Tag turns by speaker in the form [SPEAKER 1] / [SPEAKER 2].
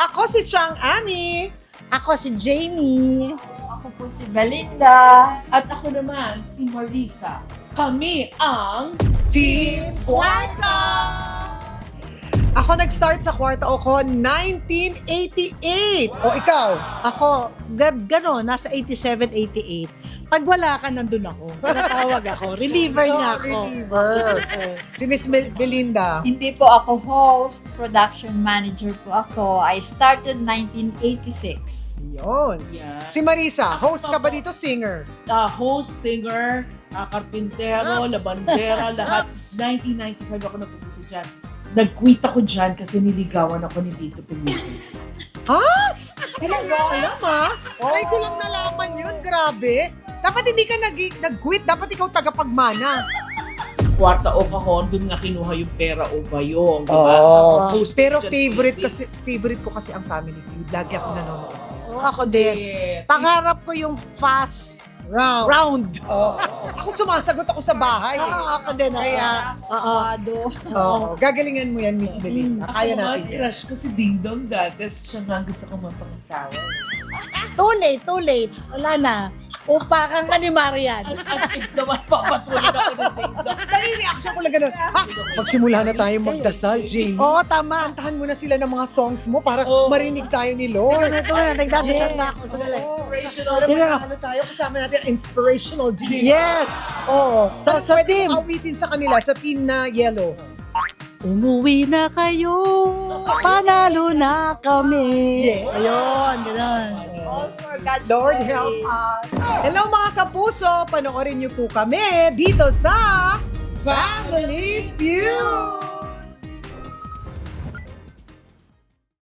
[SPEAKER 1] Ako si Chang Ami.
[SPEAKER 2] Ako si Jamie.
[SPEAKER 3] Ako po si Belinda.
[SPEAKER 4] At ako naman, si Marisa. Kami ang
[SPEAKER 1] Team Kwarta! Ako nag-start sa kwarta ko 1988. O ikaw?
[SPEAKER 2] Ako, gano'n, nasa 87, 88. Pag wala ka, nandun ako. Tinatawag ako. Reliever niya ako.
[SPEAKER 1] Reliever. Si Miss Belinda.
[SPEAKER 3] Hindi po ako host, production manager po ako. I started 1986.
[SPEAKER 1] Yun.
[SPEAKER 4] yan.
[SPEAKER 1] Si Marisa, host ka ba dito? Singer?
[SPEAKER 4] Host, singer, karpintero, labandera, lahat. 1995 ako nagpupunta dyan. Nag-quit ako dyan kasi niligawan ako ni Lito Pinito.
[SPEAKER 1] Hindi ko alam ha. Ay ko lang nalaman yun. Grabe. Dapat hindi ka nag-quit. Dapat ikaw tagapagmana.
[SPEAKER 4] Kwarta o kahon, dun nga kinuha yung pera o bayong. Diba?
[SPEAKER 1] Oo.
[SPEAKER 4] Host
[SPEAKER 1] Pero
[SPEAKER 4] dyan,
[SPEAKER 1] favorite ko kasi ang Family Feud. Lagi ako nanonood.
[SPEAKER 2] Ako din.
[SPEAKER 4] Eh,
[SPEAKER 2] Pangarap ko yung fast round.
[SPEAKER 1] Oo. Ako sumasagot ako sa bahay.
[SPEAKER 2] Ako din.
[SPEAKER 1] Kaya,
[SPEAKER 3] Ado.
[SPEAKER 1] oo. Gagalingan mo yan, Miss Belinda. Kaya
[SPEAKER 4] ako nga,
[SPEAKER 1] natin yan.
[SPEAKER 4] crush ko si Ding Dong dati. Siya nga gusto ko mapangasawa.
[SPEAKER 2] Too late. Wala na. Upa kang ka ni Marian.
[SPEAKER 4] As if naman papatuloy ako ng Ding Dong.
[SPEAKER 1] Dali, reaction ko lang ganun. Ha? Magsimula na tayo magdasal, Jamie.
[SPEAKER 2] Oo, tama.
[SPEAKER 1] Kantahan mo na sila ng mga songs mo para
[SPEAKER 4] Oo.
[SPEAKER 1] marinig tayo ni Lord.
[SPEAKER 2] Ito na, nagdadasal na ako sa dali.
[SPEAKER 4] Inspirational.
[SPEAKER 1] Para ano tayo, kasama natin ang inspirational team.
[SPEAKER 2] Yes! Oo. Sa
[SPEAKER 1] Pwede
[SPEAKER 2] team.
[SPEAKER 1] mong awitin sa kanila, sa team na yellow.
[SPEAKER 2] Umuwi na kayo, panalo na kami.
[SPEAKER 1] Yeah.
[SPEAKER 2] Ayun, gano'n.
[SPEAKER 3] All for God's
[SPEAKER 1] Lord
[SPEAKER 3] glory.
[SPEAKER 1] help us. Hello mga kapuso, panoorin niyo po kami dito sa Family Feud.